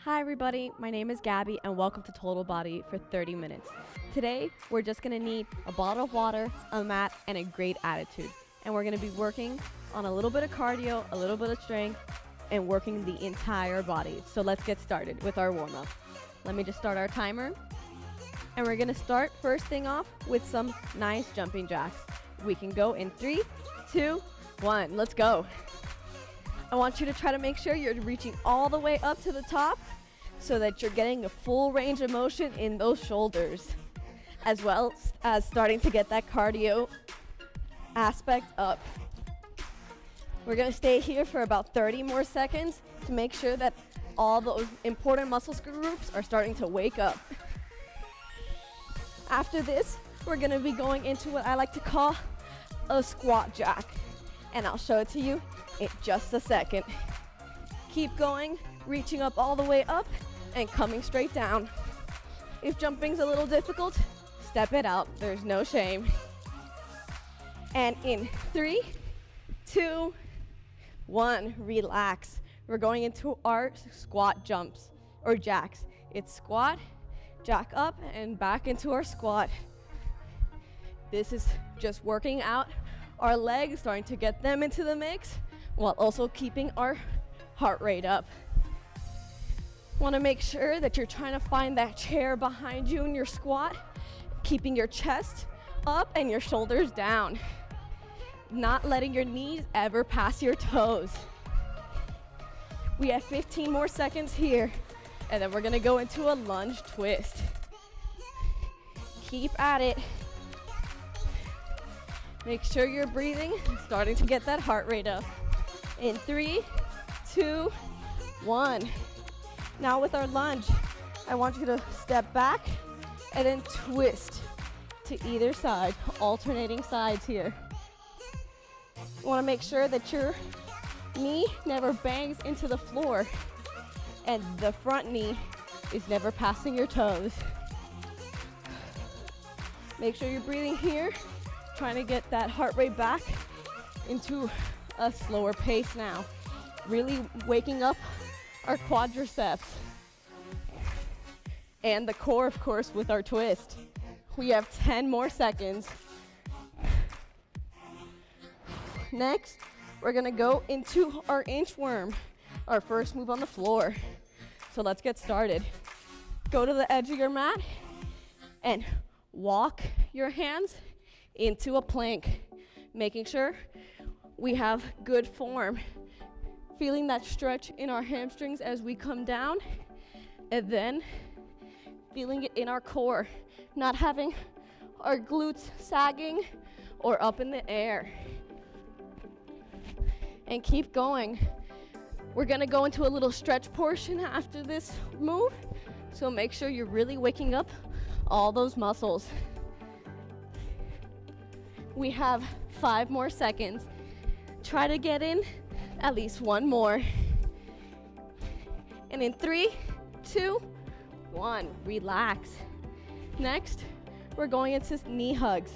Hi everybody, my name is Gaby and welcome to Total Body for 30 minutes. Today, we're just gonna need a bottle of water, a mat, and a great attitude. And we're gonna be working on a little bit of cardio, a little bit of strength, and working the entire body. So let's get started with our warm-up. Let me just start our timer. And we're gonna start first thing off with some nice jumping jacks. We can go in 3, 2, 1, let's go. I want you to try to make sure you're reaching all the way up to the top so that you're getting a full range of motion in those shoulders, as well as starting to get that cardio aspect up. We're gonna stay here for about 30 more seconds to make sure that all those important muscle groups are starting to wake up. After this, we're gonna be going into what I like to call a squat jack, and I'll show it to you in just a second. Keep going, reaching up all the way up and coming straight down. If jumping's a little difficult, step it out, there's no shame. And in 3, 2, 1, relax. We're going into our squat jumps or jacks. It's squat, jack up, and back into our squat. This is just working out our legs, starting to get them into the mix, while also keeping our heart rate up. Want to make sure that you're trying to find that chair behind you in your squat, keeping your chest up and your shoulders down, not letting your knees ever pass your toes. We have 15 more seconds here, and then we're gonna go into a lunge twist. Keep at it. Make sure you're breathing, starting to get that heart rate up. In 3, 2, 1. Now with our lunge, I want you to step back and then twist to either side, alternating sides here. You want to make sure that your knee never bangs into the floor and the front knee is never passing your toes. Make sure you're breathing here, trying to get that heart rate back into a slower pace now. Really waking up our quadriceps and the core, of course, with our twist. We have 10 more seconds. Next, we're gonna go into our inchworm, our first move on the floor. So let's get started. Go to the edge of your mat and walk your hands into a plank, making sure we have good form. Feeling that stretch in our hamstrings as we come down, and then feeling it in our core, not having our glutes sagging or up in the air. And keep going. We're gonna go into a little stretch portion after this move, so make sure you're really waking up all those muscles. We have 5 more seconds. Try to get in at least one more. And in 3, 2, 1, relax. Next, we're going into knee hugs.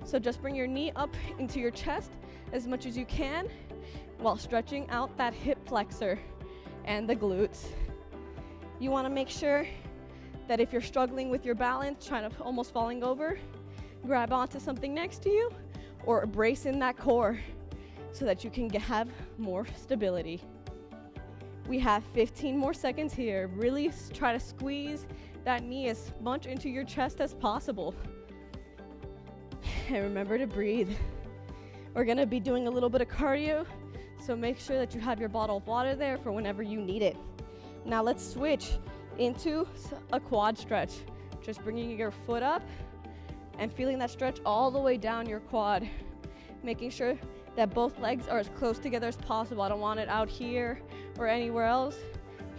So just bring your knee up into your chest as much as you can while stretching out that hip flexor and the glutes. You want to make sure that if you're struggling with your balance, trying to almost falling over, grab onto something next to you or brace in that core so that you can have more stability. We have 15 more seconds here. Really try to squeeze that knee as much into your chest as possible. And remember to breathe. We're gonna be doing a little bit of cardio, so make sure that you have your bottle of water there for whenever you need it. Now let's switch into a quad stretch. Just bringing your foot up and feeling that stretch all the way down your quad. Making sure that both legs are as close together as possible. I don't want it out here or anywhere else.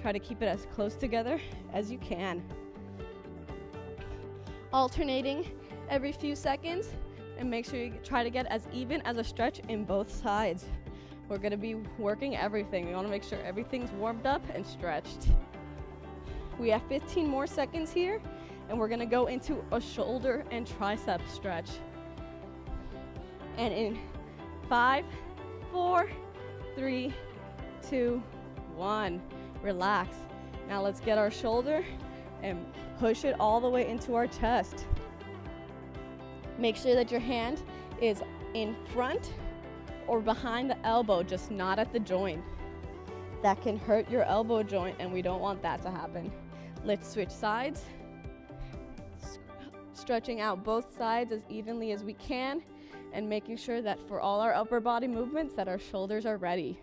Try to keep it as close together as you can. Alternating every few seconds, and make sure you try to get as even as a stretch in both sides. We're gonna be working everything. We wanna make sure everything's warmed up and stretched. We have 15 more seconds here, and we're gonna go into a shoulder and tricep stretch. And in 5, 4, 3, 2, 1. Relax. Now let's get our shoulder and push it all the way into our chest. Make sure that your hand is in front or behind the elbow, just not at the joint. That can hurt your elbow joint, and we don't want that to happen. Let's switch sides. Stretching out both sides as evenly as we can, and making sure that for all our upper body movements that our shoulders are ready.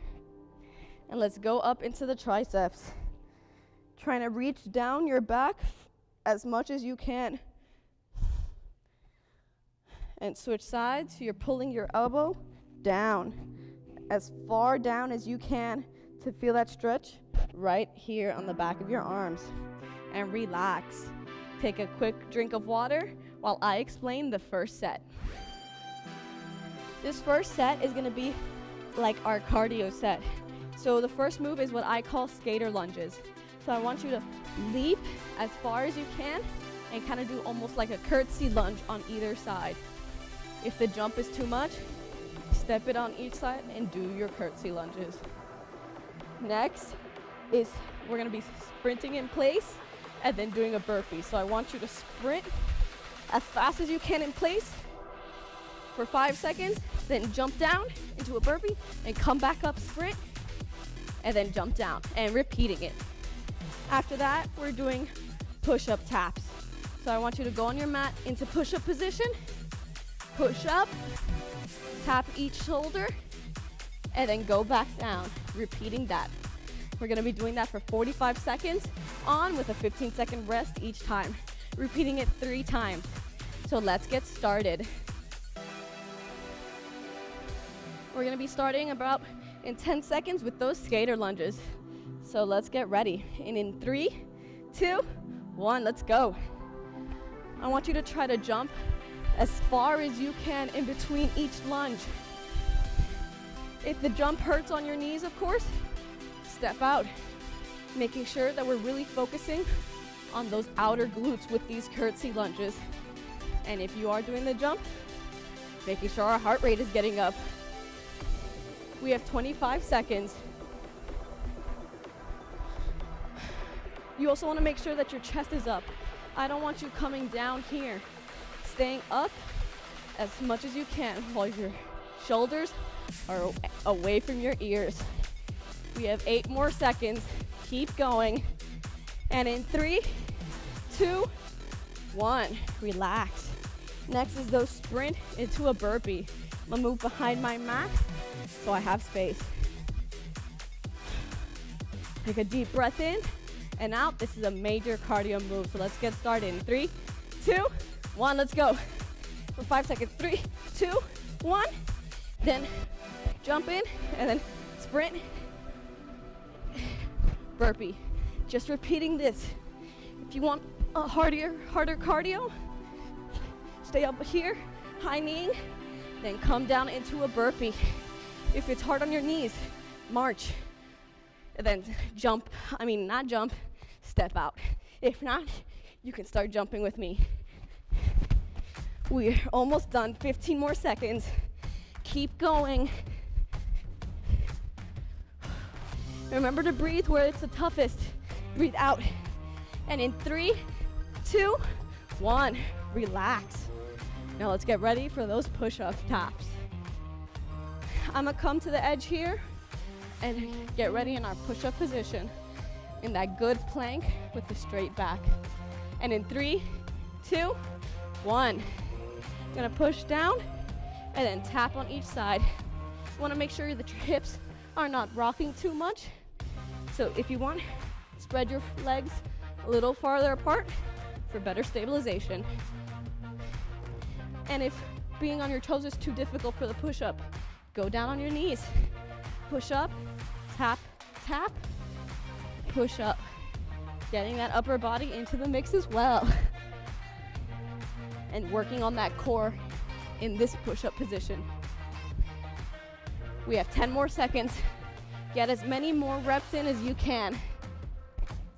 And let's go up into the triceps. Trying to reach down your back as much as you can. And switch sides, so you're pulling your elbow down, as far down as you can to feel that stretch right here on the back of your arms. And relax. Take a quick drink of water while I explain the first set. This first set is gonna be like our cardio set. So the first move is what I call skater lunges. So I want you to leap as far as you can and kind of do almost like a curtsy lunge on either side. If the jump is too much, step it on each side and do your curtsy lunges. Next is we're gonna be sprinting in place and then doing a burpee. So I want you to sprint as fast as you can in place for 5 seconds, then jump down into a burpee and come back up, sprint, and then jump down and repeating it. After that, we're doing push-up taps. So I want you to go on your mat into push-up position, push up, tap each shoulder, and then go back down, repeating that. We're gonna be doing that for 45 seconds on with a 15-second rest each time, repeating it 3 times. So let's get started. We're gonna be starting about in 10 seconds with those skater lunges. So let's get ready. And in 3, 2, 1, let's go. I want you to try to jump as far as you can in between each lunge. If the jump hurts on your knees, of course, step out. Making sure that we're really focusing on those outer glutes with these curtsy lunges. And if you are doing the jump, making sure our heart rate is getting up. We have 25 seconds. You also want to make sure that your chest is up. I don't want you coming down here. Staying up as much as you can while your shoulders are away from your ears. We have 8 more seconds. Keep going. And in 3, 2, 1, relax. Next is those sprint into a burpee. I'm gonna move behind my mat so I have space. Take a deep breath in and out. This is a major cardio move, so let's get started in 3, 2, 1, let's go. For 5 seconds, 3, 2, 1. Then jump in and then sprint, burpee. Just repeating this. If you want a harder cardio, stay up here, high kneeing, then come down into a burpee. If it's hard on your knees, march. And then not jump, step out. If not, you can start jumping with me. We're almost done, 15 more seconds. Keep going. Remember to breathe where it's the toughest. Breathe out. And in 3, 2, 1, relax. Now let's get ready for those push-up taps. I'm gonna come to the edge here and get ready in our push-up position in that good plank with the straight back. And in 3, 2, 1, gonna push down and then tap on each side. You wanna make sure that your hips are not rocking too much. So if you want, spread your legs a little farther apart for better stabilization. And if being on your toes is too difficult for the push-up, go down on your knees. Push up, tap, tap, push up. Getting that upper body into the mix as well. And working on that core in this push-up position. We have 10 more seconds. Get as many more reps in as you can.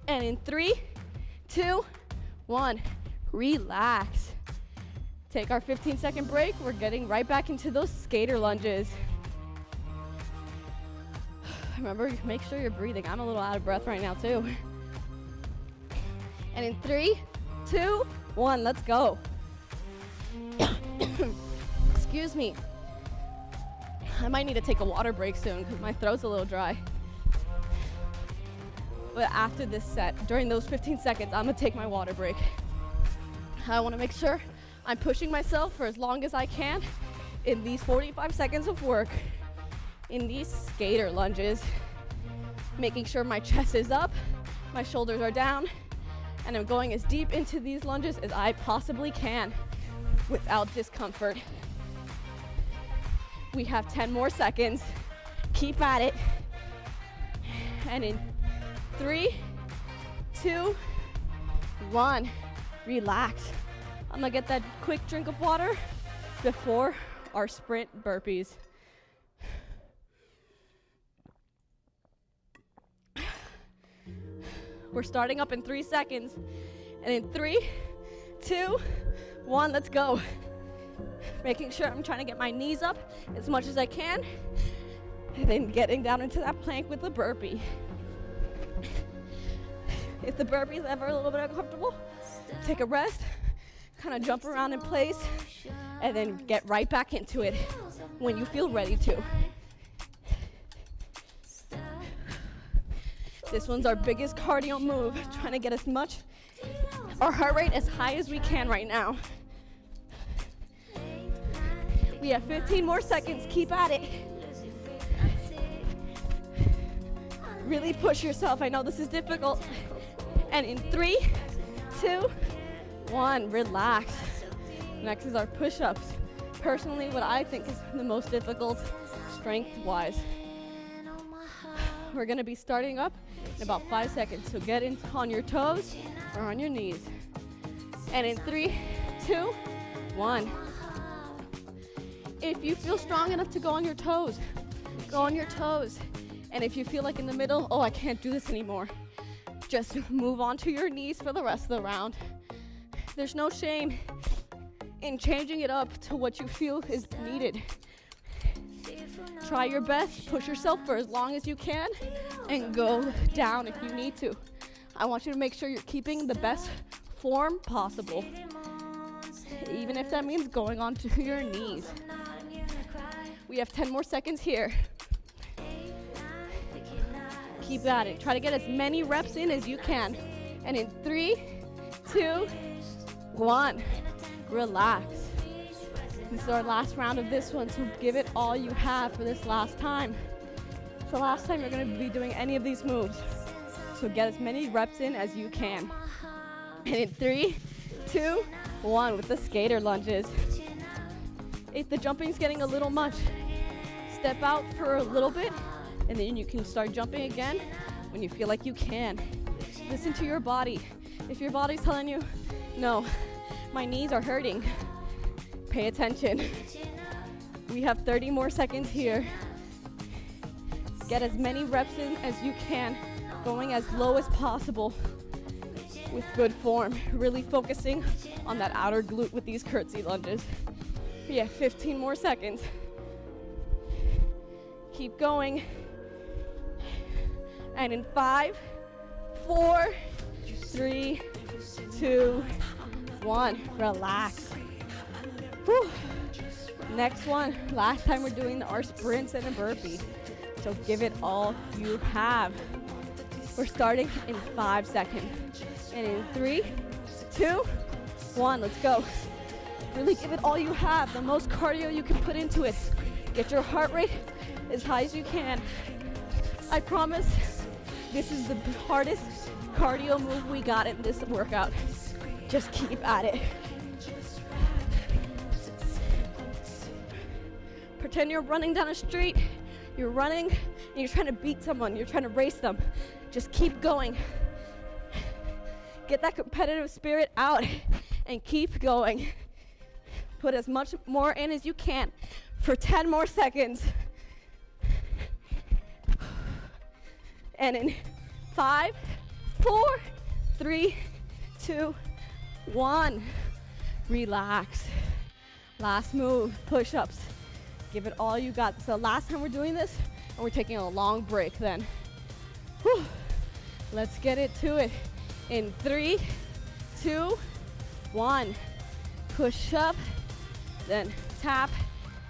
And in 3, 2, 1, relax. Take our 15-second break. We're getting right back into those skater lunges. Remember, make sure you're breathing. I'm a little out of breath right now too. And in 3, 2, 1, let's go. Excuse me. I might need to take a water break soon because my throat's a little dry. But after this set, during those 15 seconds, I'm gonna take my water break. I wanna make sure I'm pushing myself for as long as I can in these 45 seconds of work, in these skater lunges, making sure my chest is up, my shoulders are down, and I'm going as deep into these lunges as I possibly can without discomfort. We have 10 more seconds. Keep at it. And in 3, 2, 1, relax. I'm gonna get that quick drink of water before our sprint burpees. We're starting up in 3 seconds. And in 3, 2, 1, let's go. Making sure I'm trying to get my knees up as much as I can, and then getting down into that plank with the burpee. If the burpee is ever a little bit uncomfortable, take a rest, kind of jump around in place, and then get right back into it when you feel ready to. This one's our biggest cardio move, trying to get our heart rate as high as we can right now. We have 15 more seconds, keep at it. Really push yourself, I know this is difficult. And in 3, 2, 1, relax. Next is our push-ups. Personally, what I think is the most difficult, strength-wise. We're gonna be starting up in about 5 seconds, so get in on your toes or on your knees. And in 3, 2, 1. If you feel strong enough to go on your toes, go on your toes. And if you feel like in the middle, oh, I can't do this anymore, just move on to your knees for the rest of the round. There's no shame in changing it up to what you feel is needed. Try your best, push yourself for as long as you can, and go down if you need to. I want you to make sure you're keeping the best form possible, even if that means going onto your knees. We have 10 more seconds here. Keep at it. Try to get as many reps in as you can. And in 3, 2, 1, relax. This is our last round of this one, so give it all you have for this last time. It's the last time you're going to be doing any of these moves. So get as many reps in as you can. And in 3, 2, 1 with the skater lunges. If the jumping's getting a little much, step out for a little bit, and then you can start jumping again when you feel like you can. Listen to your body. If your body's telling you, no, my knees are hurting, pay attention. We have 30 more seconds here. Get as many reps in as you can, going as low as possible with good form, really focusing on that outer glute with these curtsy lunges. We have 15 more seconds. Keep going. And in 5, 4, 3, 2, 1, relax. Whew. Next one, last time we're doing our sprints and a burpee. So give it all you have. We're starting in 5 seconds. And in 3, 2, 1, let's go. Really give it all you have, the most cardio you can put into it. Get your heart rate as high as you can. I promise this is the hardest cardio move we got in this workout. Just keep at it. Pretend you're running down a street. You're running and you're trying to beat someone. You're trying to race them. Just keep going. Get that competitive spirit out and keep going. Put as much more in as you can for 10 more seconds. And in 5, 4, 3, 2, 1. Relax. Last move, push-ups. Give it all you got. So last time we're doing this, and we're taking a long break then. Whew. Let's get it to it. In 3, 2, 1. Push up, then tap,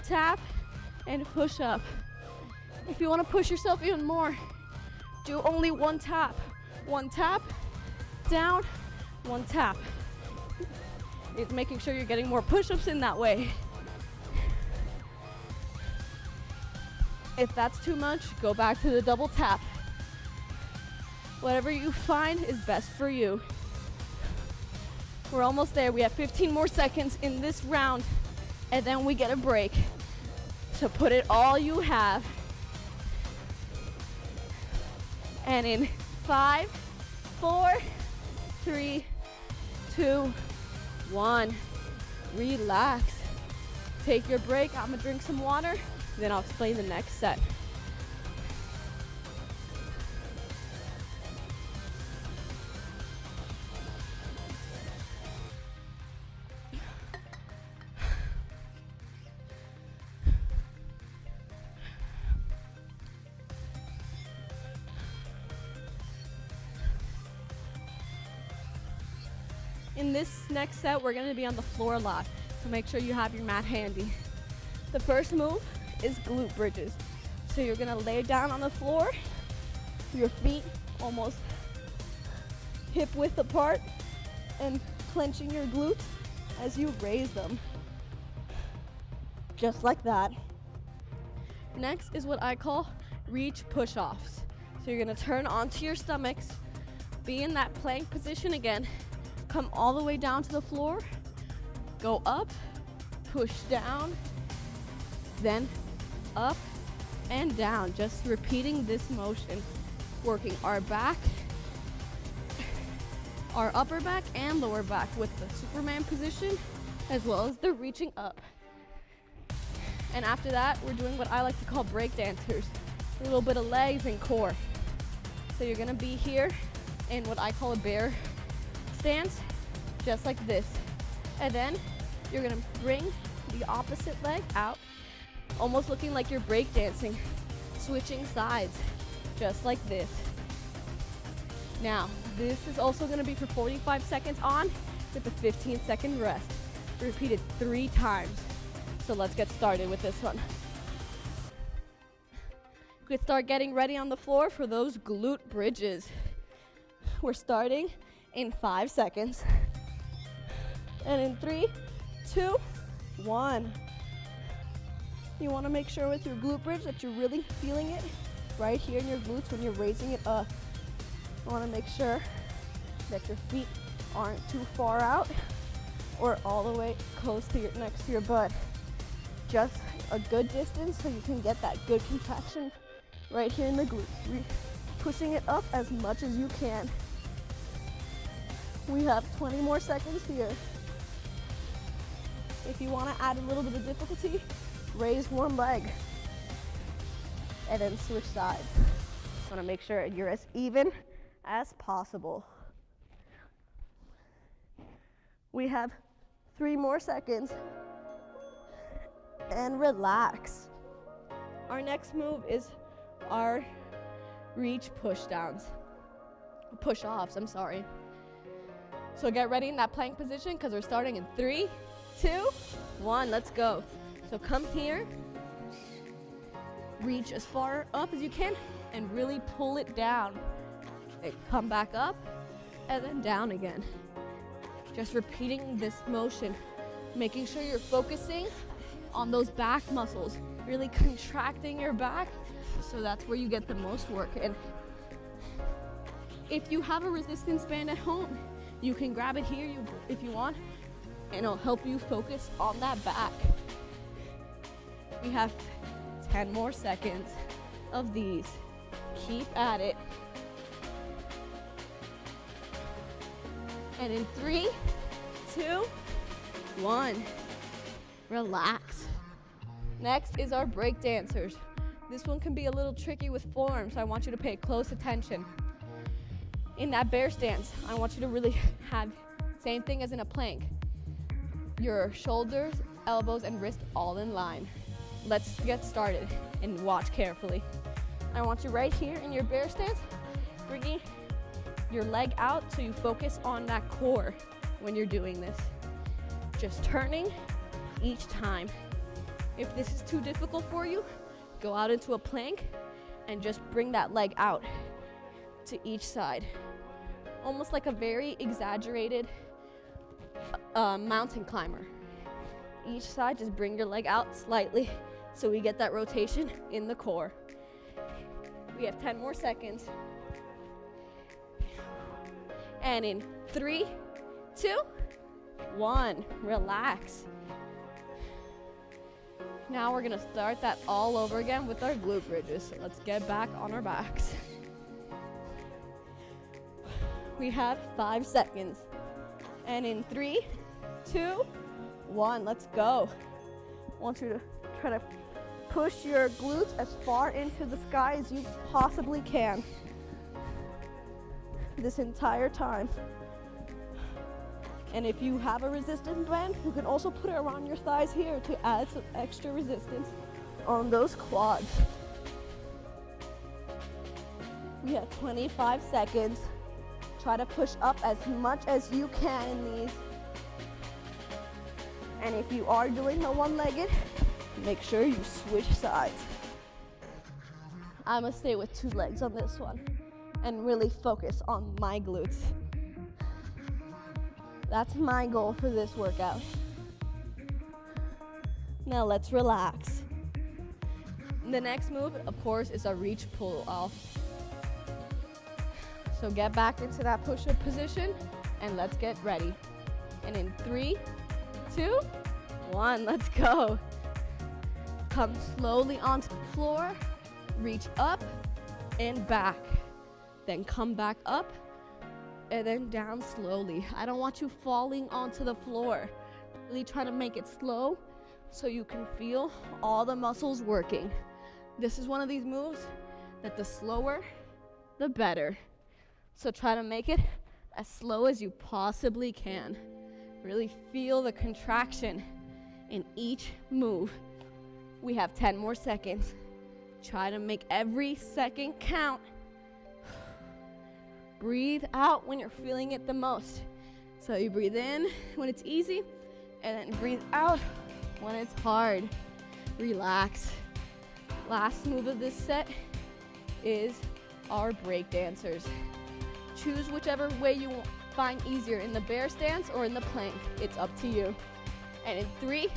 tap, and push up. If you want to push yourself even more, do only one tap. One tap, down, one tap. It's making sure you're getting more push-ups in that way. If that's too much, go back to the double tap. Whatever you find is best for you. We're almost there. We have 15 more seconds in this round, and then we get a break. So put it all you have. And in 5, 4, 3, 2, 1. Relax. Take your break. I'm gonna drink some water, then I'll explain the next set. In this next set, we're going to be on the floor a lot, so make sure you have your mat handy. The first move is glute bridges. So you're going to lay down on the floor, your feet almost hip width apart, and clenching your glutes as you raise them. Just like that. Next is what I call reach push-offs. So you're going to turn onto your stomachs, be in that plank position again, come all the way down to the floor, go up, push down, then up and down. Just repeating this motion, working our back, our upper back and lower back with the Superman position, as well as the reaching up. And after that, we're doing what I like to call breakdancers, a little bit of legs and core. So you're gonna be here in what I call a bear stance, just like this. And then you're gonna bring the opposite leg out, almost looking like you're breakdancing, switching sides, just like this. Now, this is also gonna be for 45 seconds on with a 15-second rest, repeated 3 times. So let's get started with this one. We can start getting ready on the floor for those glute bridges. We're starting in 5 seconds. And in 3, 2, 1. You want to make sure with your glute bridge that you're really feeling it right here in your glutes when you're raising it up. You want to make sure that your feet aren't too far out or all the way close to next to your butt. Just a good distance so you can get that good contraction right here in the glutes. Pushing it up as much as you can. We have 20 more seconds here. If you want to add a little bit of difficulty, raise one leg and then switch sides. Want to make sure you're as even as possible. We have 3 more seconds and relax. Our next move is our reach push-offs, I'm sorry. So get ready in that plank position because we're starting in 3, 2, 1, let's go. So come here, reach as far up as you can and really pull it down. And come back up and then down again. Just repeating this motion, making sure you're focusing on those back muscles, really contracting your back, so that's where you get the most work. And if you have a resistance band at home, you can grab it here if you want, and it'll help you focus on that back. We have 10 more seconds of these. Keep at it. And in 3, 2, 1, relax. Next is our breakdancers. This one can be a little tricky with form, so I want you to pay close attention. In that bear stance, I want you to really have same thing as in a plank. Your shoulders, elbows, and wrists all in line. Let's get started and watch carefully. I want you right here in your bear stance, bringing your leg out so you focus on that core. when you're doing this. Just turning each time. If this is too difficult for you, go out into a plank and just bring that leg out to each side. Almost like a very exaggerated mountain climber. Each side, just bring your leg out slightly so we get that rotation in the core. We have 10 more seconds. And in 3, 2, 1, relax. Now we're gonna start that all over again with our glute bridges. So let's get back on our backs. We have 5 seconds. And in 3, 2, 1, let's go. I want you to try to push your glutes as far into the sky as you possibly can this entire time. And if you have a resistance band, you can also put it around your thighs here to add some extra resistance on those quads. We have 25 seconds. Try to push up as much as you can in these. And if you are doing the one-legged, make sure you switch sides. I'm gonna stay with 2 legs on this one and really focus on my glutes. That's my goal for this workout. Now let's relax. The next move, of course, is a reach pull off. So get back into that push-up position and let's get ready. And in 3, 2, 1, let's go. Come slowly onto the floor, reach up and back. Then come back up and then down slowly. I don't want you falling onto the floor. Really try to make it slow so you can feel all the muscles working. This is one of these moves that the slower, the better. So try to make it as slow as you possibly can. Really feel the contraction in each move. We have 10 more seconds. Try to make every second count. Breathe out when you're feeling it the most. So you breathe in when it's easy, and then breathe out when it's hard. Relax. Last move of this set is our Breakdancers. Choose whichever way you find easier, in the bear stance or in the plank. It's up to you. And in 3,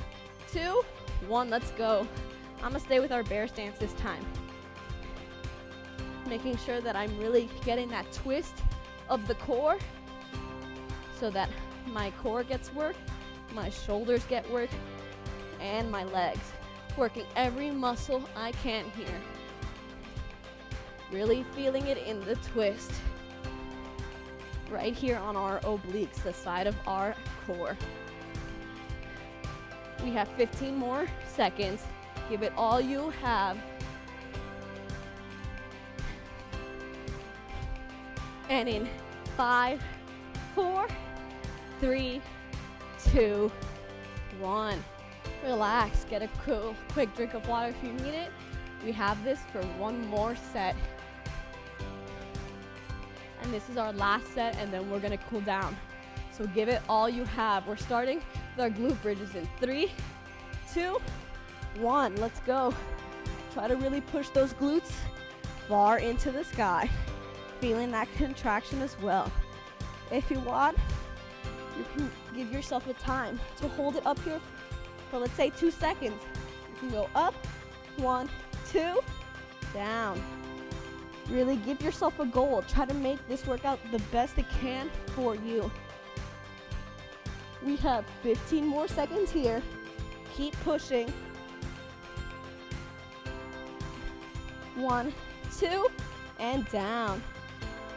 2, 1, let's go. I'm gonna stay with our bear stance this time. Making sure that I'm really getting that twist of the core so that my core gets work, my shoulders get work, and my legs. Working every muscle I can here. Really feeling it in the twist. Right here on our obliques, the side of our core. We have 15 more seconds. Give it all you have. And in 5, 4, 3, 2, 1. Relax, get a cool, quick drink of water if you need it. We have this for one more set. And this is our last set, and then we're gonna cool down. So give it all you have. We're starting with our glute bridges in 3, 2, 1. Let's go. Try to really push those glutes far into the sky. Feeling that contraction as well. If you want, you can give yourself a time to hold it up here for, let's say, 2 seconds. You can go up, 1, 2, down. Really give yourself a goal. Try to make this workout the best it can for you. We have 15 more seconds here. Keep pushing. 1, 2, and down.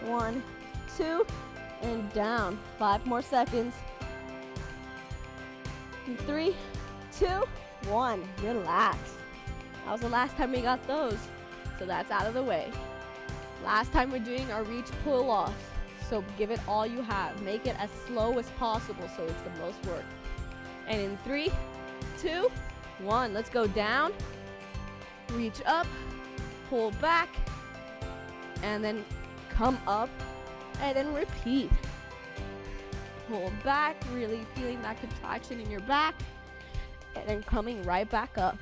1, 2, and down. 5 more seconds. 3, 2, 1. Relax. That was the last time we got those, so that's out of the way. Last time we're doing our reach pull off, so give it all you have. Make it as slow as possible so it's the most work. And in 3, 2, 1, let's go down, reach up, pull back, and then come up, and then repeat. pull back, really feeling that contraction in your back, and then coming right back up.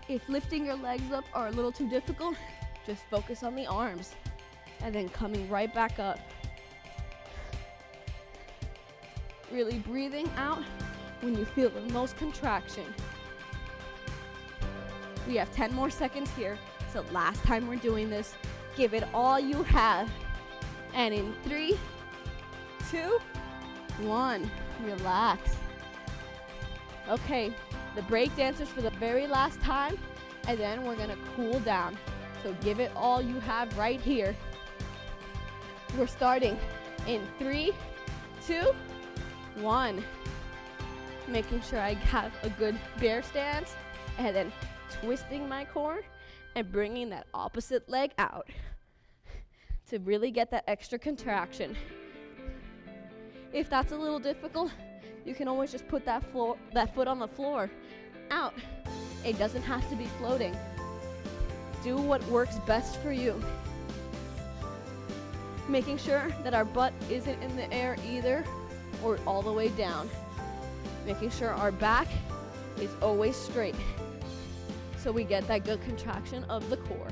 If lifting your legs up are a little too difficult, just focus on the arms, and then coming right back up. Really breathing out when you feel the most contraction. We have 10 more seconds here, so last time we're doing this, give it all you have. And in 3, 2, 1, relax. Okay, the breakdancers for the very last time, and then we're gonna cool down. So give it all you have right here. We're starting in 3, 2, 1. Making sure I have a good bear stance, and then twisting my core and bringing that opposite leg out to really get that extra contraction. If that's a little difficult, you can always just put that foot on the floor, out. It doesn't have to be floating. Do what works best for you. Making sure that our butt isn't in the air either or all the way down. Making sure our back is always straight so we get that good contraction of the core.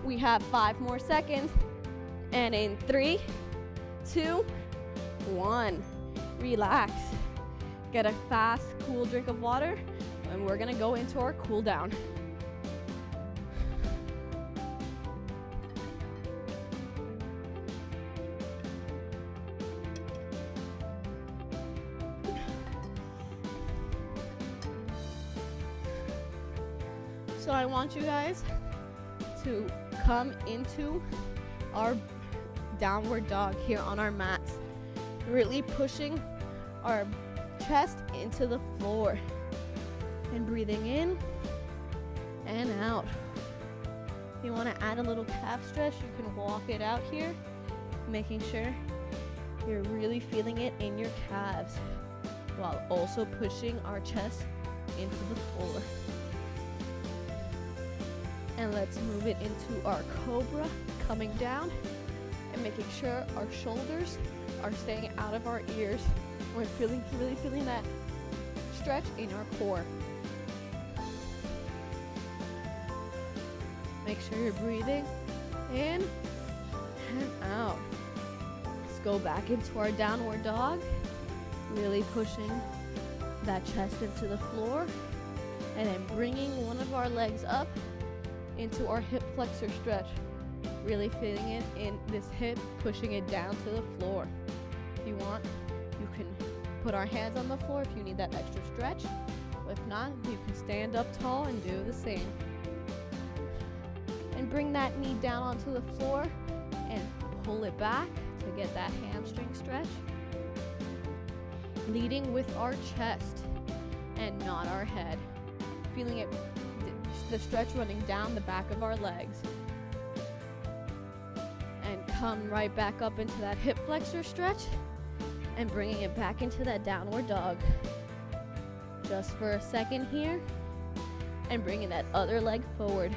We have 5 more seconds, and in 3, 2, 1, relax. Get a fast, cool drink of water, and we're gonna go into our cool down. So I want you guys to come into our downward dog here on our mats, really pushing our chest into the floor and breathing in and out. If you want to add a little calf stretch, you can walk it out here, making sure you're really feeling it in your calves while also pushing our chest into the floor. And let's move it into our Cobra, coming down and making sure our shoulders are staying out of our ears. We're really feeling that stretch in our core. Make sure you're breathing in and out. Let's go back into our downward dog, really pushing that chest into the floor, and then bringing one of our legs up into our hip flexor stretch. Really feeling it in this hip, pushing it down to the floor. If you want, you can put our hands on the floor if you need that extra stretch. If not, you can stand up tall and do the same. And bring that knee down onto the floor and pull it back to get that hamstring stretch. Leading with our chest and not our head. Feeling it, the stretch running down the back of our legs. And come right back up into that hip flexor stretch and bringing it back into that downward dog. Just for a second here, and bringing that other leg forward.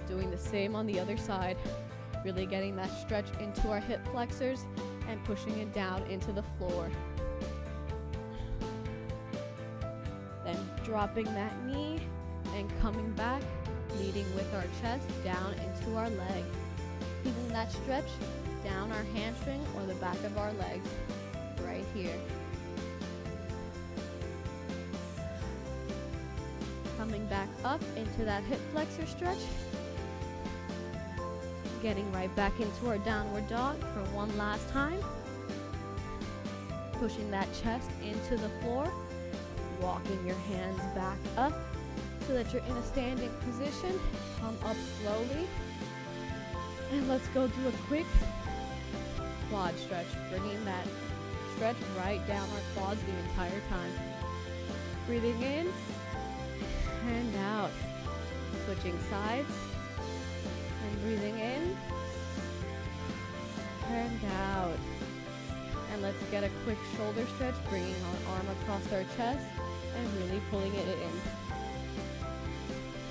Doing the same on the other side. Really getting that stretch into our hip flexors and pushing it down into the floor. Then dropping that knee and coming back, leading with our chest down into our leg. Feeling that stretch down our hamstring or the back of our legs, right here. Coming back up into that hip flexor stretch. Getting right back into our downward dog for one last time. Pushing that chest into the floor. Walking your hands back up so that you're in a standing position. Come up slowly. And let's go do a quick quad stretch. Bringing that stretch right down our quads the entire time. Breathing in and out. Switching sides. And breathing in and out. And let's get a quick shoulder stretch, bringing our arm across our chest and really pulling it in.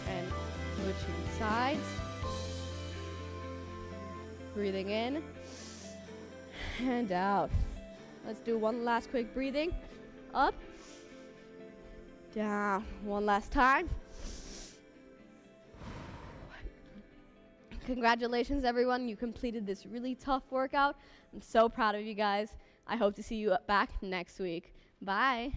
And switching sides. Breathing in and out. Let's do one last quick breathing. Up, down. One last time. Congratulations, everyone. You completed this really tough workout. I'm so proud of you guys. I hope to see you back next week. Bye.